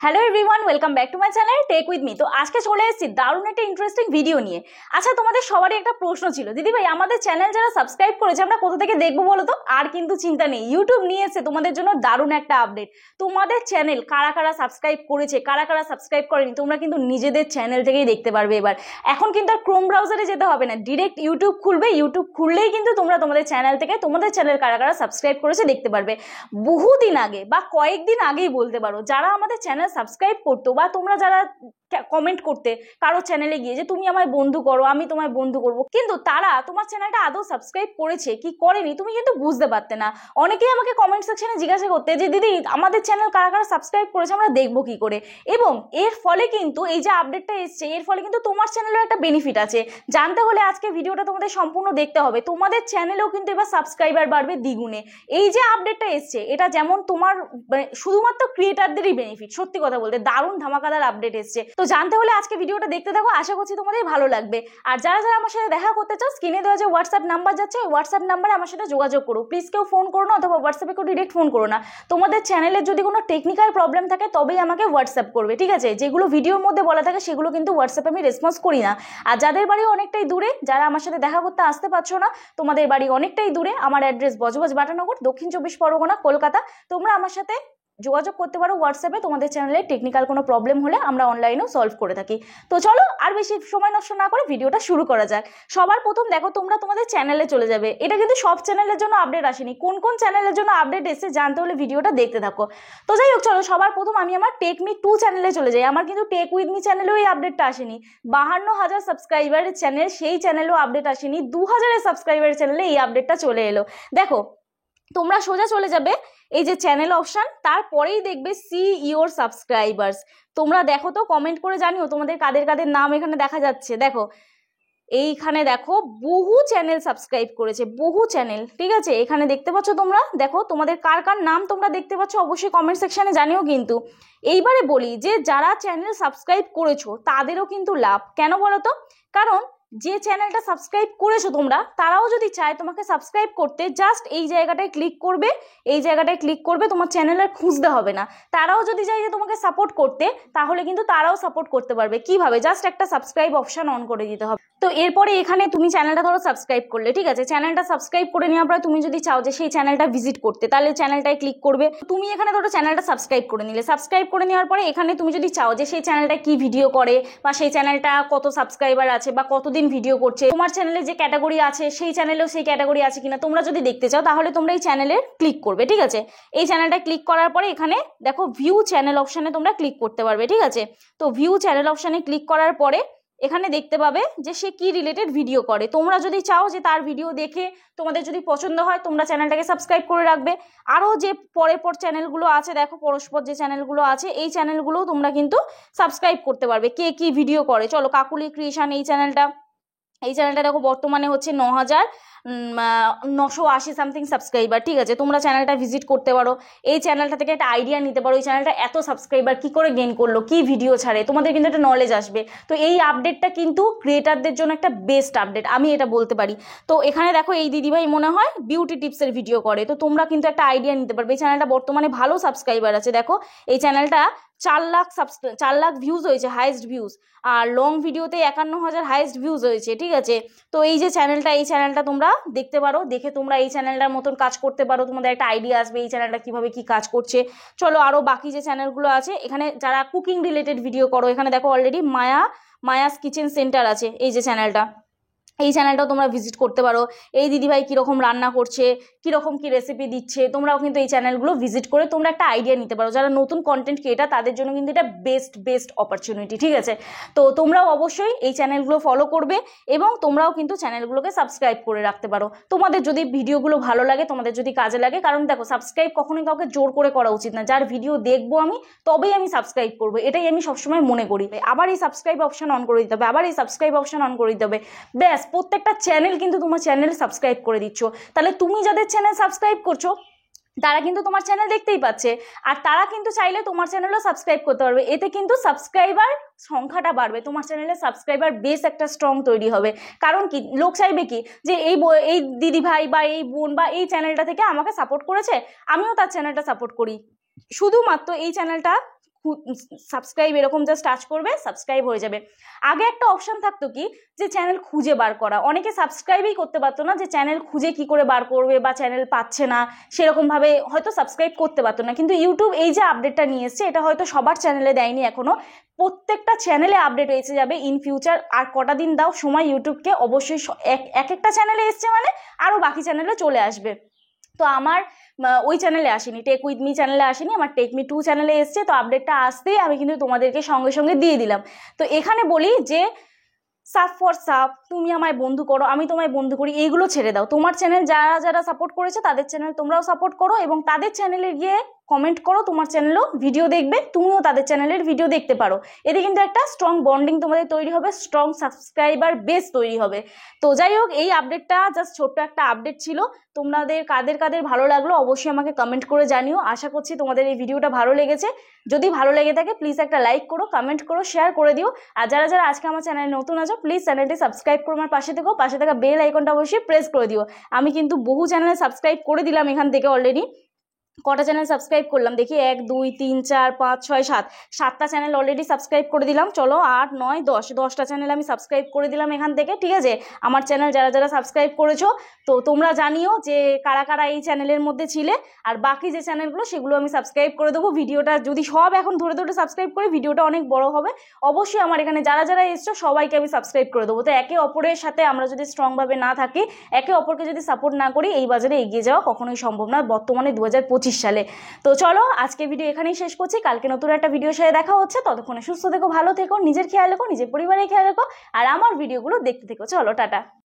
Hello everyone, welcome back to my channel tech with me. তো আজকে চলে এসেছি দারুণ একটা ইন্টারেস্টিং ভিডিও নিয়ে। আচ্ছা, তোমাদের সবারই একটা প্রশ্ন ছিল, দিদি ভাই আমাদের চ্যানেল যারা সাবস্ক্রাইব করেছে আমরা কোথা থেকে দেখবো বলো তো? আর কিন্তু চিন্তা নেই, ইউটিউব নিয়ে এসেছে তোমাদের জন্য দারুণ একটা আপডেট। তোমাদের চ্যানেল কারা কারা সাবস্ক্রাইব করেছে, কারা কারা সাবস্ক্রাইব করেনি, তোমরা কিন্তু নিজেদের চ্যানেল থেকেই দেখতে পারবে। এবার এখন কিন্তু আর ক্রোম ব্রাউজারে যেতে হবে না, ডিরেক্ট ইউটিউব খুলবে, ইউটিউব খুললেই কিন্তু তোমরা তোমাদের চ্যানেল থেকে তোমাদের চ্যানেল কারা কারা সাবস্ক্রাইব করেছে দেখতে পারবে। বহুদিন আগে বা কয়েকদিন আগেই বলতে পারো, যারা আমাদের চ্যানেল সাবস্ক্রাইব করতো বা তোমরা যারা কমেন্ট করতে কারো চ্যানেলে গিয়ে যে তুমি আমায় বন্ধু করো, আমি তোমায় বন্ধু করব, কিন্তু তারা তোমার চ্যানেলটা আদৌ সাবস্ক্রাইব করেছে কি করেনি তুমি কিন্তু বুঝতে পারতে না। অনেকেই আমাকে কমেন্ট সেকশনে জিজ্ঞাসা করতে যে দিদি আমাদের চ্যানেল কারা কারা সাবস্ক্রাইব করেছে আমরা দেখবো কি করে। এবং এর ফলে কিন্তু এই যে আপডেটটা এসছে, এর ফলে কিন্তু তোমার চ্যানেলেও একটা বেনিফিট আছে। জানতে হলে আজকে ভিডিওটা তোমাদের সম্পূর্ণ দেখতে হবে। তোমাদের চ্যানেলেও কিন্তু এবার সাবস্ক্রাইবার বাড়বে দ্বিগুণে। এই যে আপডেটটা এসছে, এটা যেমন তোমার শুধুমাত্র ক্রিয়েটারদেরই বেনিফিট, সত্যি কথা বলতে দারুণ ধামাকাদার আপডেট এসছে। তো জানতে হলে আজকে ভিডিওটা দেখতে থাকো, আশা করছি তোমাদের ভালো লাগবে। আর যারা যারা আমার সাথে দেখা করতে চাও, স্ক্রিনে দেওয়া যে হোয়াটসঅ্যাপ নাম্বার যাচ্ছে, ওই হোয়াটসঅ্যাপ নাম্বারে আমার সাথে যোগাযোগ করো। প্লিজ কেউ ফোন করো না, অথবা হোয়াটসঅ্যাপে কেউ ডিরেক্ট ফোন করো না। তোমাদের চ্যানেলের যদি কোনো টেকনিক্যাল প্রবলেম থাকে তবেই আমাকে হোয়াটসঅ্যাপ করবে, ঠিক আছে? যেগুলো ভিডিওর মধ্যে বলা থাকে সেগুলো কিন্তু হোয়াটসঅ্যাপে আমি রেসপন্স করি না। আর যাদের বাড়ি অনেকটাই দূরে, যারা আমার সাথে দেখা করতে আসতে পারছো না, তোমাদের বাড়ি অনেকটাই দূরে, আমার অ্যাড্রেস বজবজ বাটানগর, দক্ষিণ 24 পরগনা, কলকাতা। তোমরা আমার সাথে যোগাযোগ করতে পারো হোয়াটসঅ্যাপে। তোমাদের চ্যানেলে টেকনিক্যাল কোনো প্রবলেম হলে আমরা অনলাইনেও সলভ করে থাকি। তো চলো আর বেশি সময় নষ্ট না করে ভিডিওটা শুরু করা যাক। সবার প্রথম দেখো, তোমরা তোমাদের চ্যানেলে চলে যাবে। এটা কিন্তু সব চ্যানেলের জন্য আপডেট আসেনি, কোন কোন চ্যানেলের জন্য আপডেট এসে জানতে হলে ভিডিওটা দেখতে থাকো। তো যাই হোক, চলো সবার প্রথম আমি আমার টেক মি 2 চ্যানেলে চলে যাই। আমার কিন্তু টেক উইথ মি চ্যানেলেও এই আপডেটটা আসেনি। 52,000 সাবস্ক্রাইবারের চ্যানেল, সেই চ্যানেলেও আপডেট আসেনি। 2,000 সাবস্ক্রাইবারের চ্যানেলে এই আপডেটটা চলে এলো। দেখো, তোমরা সোজা চলে যাবে এই যে চ্যানেল অপশন, তারপরেই দেখবে সি ইওর সাবস্ক্রাইবার্স। তোমরা দেখো তো, কমেন্ট করে জানিও তোমাদের কাদের কাদের নাম এখানে দেখা যাচ্ছে। দেখো এইখানে দেখো বহু চ্যানেল সাবস্ক্রাইব করেছে, বহু চ্যানেল, ঠিক আছে? এখানে দেখতে পাচ্ছ তোমরা, দেখো তোমাদের কার কার নাম তোমরা দেখতে পাচ্ছ অবশ্যই কমেন্ট সেকশনে জানিও। কিন্তু এইবারে বলি যে যারা চ্যানেল সাবস্ক্রাইব করেছো তাদেরও কিন্তু লাভ, কেন বলো তো? কারণ যে চ্যানেলটা সাবস্ক্রাইব করেছো তোমরা, তারাও যদি চায় তোমাকে সাবস্ক্রাইব করতে, জাস্ট এই জায়গাটায় ক্লিক করবে, এই জায়গাটায় ক্লিক করবে, তোমার চ্যানেল আর খুঁজতে হবে না। তারাও যদি চায় যে তোমাকে সাপোর্ট করতে, তাহলে কিন্তু তারাও সাপোর্ট করতে পারবে। কিভাবে? জাস্ট একটা সাবস্ক্রাইব অপশন অন করে দিতে হবে। তো এরপরে এখানে তুমি চ্যানেলটা ধরো সাবস্ক্রাইব করলে, ঠিক আছে? চ্যানেলটা সাবস্ক্রাইব করে নেওয়ার পরে তুমি যদি চাও যে সেই চ্যানেলটা ভিজিট করতে, তাহলে চ্যানেলটায় ক্লিক করবে। তুমি এখানে ধরো চ্যানেলটা সাবস্ক্রাইব করে নিলে, সাবস্ক্রাইব করে নেওয়ার পরে এখানে তুমি যদি চাও যে সেই চ্যানেলটা কি ভিডিও করে, বা সেই চ্যানেলটা কত সাবস্ক্রাইবার আছে, বা কতদিন ভিডিও করছে, তোমার চ্যানেলে যে ক্যাটাগরি আছে সেই চ্যানেলেও সেই ক্যাটাগরি আছে কিনা তোমরা যদি দেখতে চাও, তাহলে তোমরা এই চ্যানেলে ক্লিক করবে, ঠিক আছে? এই চ্যানেলটা ক্লিক করার পরে এখানে দেখো ভিউ চ্যানেল অপশনে তোমরা ক্লিক করতে পারবে, ঠিক আছে? তো ভিউ চ্যানেল অপশনে ক্লিক করার পরে এখানে দেখতে পাবে যে সে কি রিলেটেড ভিডিও করে। তোমরা যদি চাও যে তার ভিডিও দেখে তোমাদের যদি পছন্দ হয়, তোমরা চ্যানেলটাকে সাবস্ক্রাইব করে রাখবে। আরও যে পরের পর চ্যানেলগুলো আছে, দেখো পরস্পর যে চ্যানেলগুলো আছে, এই চ্যানেলগুলোও তোমরা কিন্তু সাবস্ক্রাইব করতে পারবে। কে কি ভিডিও করে, চলো কাকুলি ক্রিয়েশন, এই চ্যানেলটা দেখো বর্তমানে হচ্ছে 9,980 সামথিং সাবস্ক্রাইবার, ঠিক আছে? তোমরা চ্যানেলটা ভিজিট করতে পারো, এই চ্যানেলটা থেকে একটা আইডিয়া নিতে পারো এই চ্যানেলটা এত সাবস্ক্রাইবার কি করে গেইন করলো, কি ভিডিও ছাড়ে, তোমাদের কিন্তু একটা নলেজ আসবে। তো এই আপডেটটা কিন্তু ক্রিয়েটারদের জন্য একটা বেস্ট আপডেট, আমি এটা বলতে পারি। তো এখানে দেখো এই দিদিভাই মনে হয় বিউটি টিপসের ভিডিও করে, তো তোমরা কিন্তু একটা আইডিয়া নিতে পারবে। এই চ্যানেলটা বর্তমানে ভালো সাবস্ক্রাইবার আছে, দেখো এই চ্যানেলটা 4 লাখ ভিউজ হয়েছে, হাইয়েস্ট ভিউজ। আর লং ভিডিওতে 51,000 হাইয়েস্ট ভিউজ হয়েছে, ঠিক আছে? তো এই যে চ্যানেলটা, এই চ্যানেলটা তোমরা দেখতে পারো, দেখে তোমরা এই চ্যানেলটার মতন কাজ করতে পারো, তোমাদের একটা আইডিয়া আসবে এই চ্যানেলটা কিভাবে কি কাজ করছে। চলো আরও বাকি যে চ্যানেলগুলো আছে, এখানে যারা কুকিং রিলেটেড ভিডিও করো, এখানে দেখো অলরেডি মায়াস কিচেন সেন্টার আছে, এই যে চ্যানেলটা, এই চ্যানেলটাও তোমরা ভিজিট করতে পারো। এই দিদিভাই কীরকম রান্না করছে, কীরকম কী রেসিপি দিচ্ছে, তোমরাও কিন্তু এই চ্যানেলগুলো ভিজিট করে তোমরা একটা আইডিয়া নিতে পারো। যারা নতুন কন্টেন্ট ক্রিয়েটার তাদের জন্য কিন্তু এটা বেস্ট অপরচুনিটি, ঠিক আছে? তো তোমরাও অবশ্যই এই চ্যানেলগুলো ফলো করবে, এবং তোমরাও কিন্তু চ্যানেলগুলোকে সাবস্ক্রাইব করে রাখতে পারো তোমাদের যদি ভিডিওগুলো ভালো লাগে, তোমাদের যদি কাজে লাগে। কারণ দেখো, সাবস্ক্রাইব কখনোই কাউকে জোর করে করা উচিত না। যার ভিডিও দেখবো আমি, তবেই আমি সাবস্ক্রাইব করবো, এটাই আমি সবসময় মনে করি। আবার এই সাবস্ক্রাইব অপশন অন করে দিতে হবে, আবার এই সাবস্ক্রাইব অপশন অন করে দিতে হবে, ব্যাস প্রত্যেকটা চ্যানেল কিন্তু তোমার চ্যানেল সাবস্ক্রাইব করে দিচ্ছ। তাহলে তুমি যাদের চ্যানেল সাবস্ক্রাইব করছো তারা কিন্তু তোমার চ্যানেল দেখতেই পাচ্ছে, আর তারা কিন্তু চাইলে তোমার চ্যানেলও সাবস্ক্রাইব করতে পারবে। এতে কিন্তু সাবস্ক্রাইবার সংখ্যাটা বাড়বে, তোমার চ্যানেলে সাবস্ক্রাইবার বেস একটা স্ট্রং তৈরি হবে। কারণ কি, লোক চাইবে কি যে এই দিদি ভাই বা এই বোন বা এই চ্যানেলটা থেকে আমাকে সাপোর্ট করেছে, আমিও তার চ্যানেলটা সাপোর্ট করি। শুধুমাত্র এই চ্যানেলটা সাবস্ক্রাইব এরকম জাস্ট টাচ করবে, সাবস্ক্রাইব হয়ে যাবে। আগে একটা অপশন থাকতো কি যে চ্যানেল খুঁজে বার করা, অনেকে সাবস্ক্রাইবই করতে পারতো না, যে চ্যানেল খুঁজে কি করে বার করবে বা চ্যানেল পাচ্ছে না সেরকম ভাবে হয়তো সাবস্ক্রাইব করতে পারতো না। কিন্তু ইউটিউব এই যে আপডেটটা নিয়ে এসছে, এটা হয়তো সবার চ্যানেলে দেয়নি এখনো, প্রত্যেকটা চ্যানেলে আপডেট এসে যাবে ইন ফিউচার। আর কটা দিন দাও সময় ইউটিউবকে, অবশ্যই এক একটা চ্যানেলে এসছে মানে আরও বাকি চ্যানেলে চলে আসবে। তো আমার ওই চ্যানেলে আসেনি, টেক উইথ মি চ্যানেলে আসেনি, আমার টেক মি 2 চ্যানেলে এসছে। তো আপডেটটা আসতেই আমি কিন্তু তোমাদেরকে সঙ্গে সঙ্গে দিয়ে দিলাম। তো এখানে বলি যে সাপ ফর সাপ, তুমি আমায় বন্ধু করো আমি তোমায় বন্ধু করি, এইগুলো ছেড়ে দাও। তোমার চ্যানেল যারা যারা সাপোর্ট করেছে তাদের চ্যানেল তোমরাও সাপোর্ট করো, এবং তাদের চ্যানেলে গিয়ে কমেন্ট করো, তোমার চ্যানেলও ভিডিও দেখবে, তুমিও তাদের চ্যানেলের ভিডিও দেখতে পারো। এতে কিন্তু একটা স্ট্রং বন্ডিং তোমাদের তৈরি হবে, স্ট্রং সাবস্ক্রাইবার বেস তৈরি হবে। তো যাই হোক, এই আপডেটটা জাস্ট ছোট্ট একটা আপডেট ছিল। তোমাদের কাদের কাদের ভালো লাগলো অবশ্যই আমাকে কমেন্ট করে জানিও। আশা করছি তোমাদের এই ভিডিওটা ভালো লেগেছে। যদি ভালো লেগে থাকে প্লিজ একটা লাইক করো, কমেন্ট করো, শেয়ার করে দিও। আর যারা যারা আজকে আমার চ্যানেলে নতুন আছো প্লিজ চ্যানেলটি সাবস্ক্রাইব করে আমার পাশে থেকো, পাশে থাকা বেল আইকনটা অবশ্যই প্রেস করে দিও। আমি কিন্তু বহু চ্যানেলে সাবস্ক্রাইব করে দিলাম এখান থেকে অলরেডি। কটা চ্যানেল সাবস্ক্রাইব করলাম দেখি, 1 2 3 4 5 6 7, 7টা চ্যানেল অলরেডি সাবস্ক্রাইব করে দিলাম। চলো 8 9 10, 10টা চ্যানেল আমি সাবস্ক্রাইব করে দিলাম এখান থেকে, ঠিক আছে। আমার চ্যানেল যারা যারা সাবস্ক্রাইব করেছো তো তোমরা জানিও যে কারা কারা এই চ্যানেলের মধ্যে ছিলে। আর বাকি যে চ্যানেলগুলো সেগুলো আমি সাবস্ক্রাইব করে দেবো। ভিডিওটা যদি সব এখন ধরে ধরে সাবস্ক্রাইব করি ভিডিওটা অনেক বড় হবে। অবশ্যই আমার এখানে যারা যারা এসছো সবাইকে আমি সাবস্ক্রাইব করে দেবো। তো একে অপরের সাথে আমরা যদি স্ট্রংভাবে না থাকি, একে অপরকে যদি সাপোর্ট না করি, এই বাজারে এগিয়ে যাওয়া কখনোই সম্ভব না বর্তমানে 2025 সালে। তো চলো আজকে ভিডিও এখানেই শেষ করছি, কালকে নতুন একটা ভিডিওর সাথে দেখা হচ্ছে। ততক্ষণে সুস্থ থেকো, ভালো থেকো, নিজের খেয়াল রেখো, নিজের পরিবারের খেয়াল রেখো, আর আমার ভিডিওগুলো দেখতে থেকো। চলো টাটা।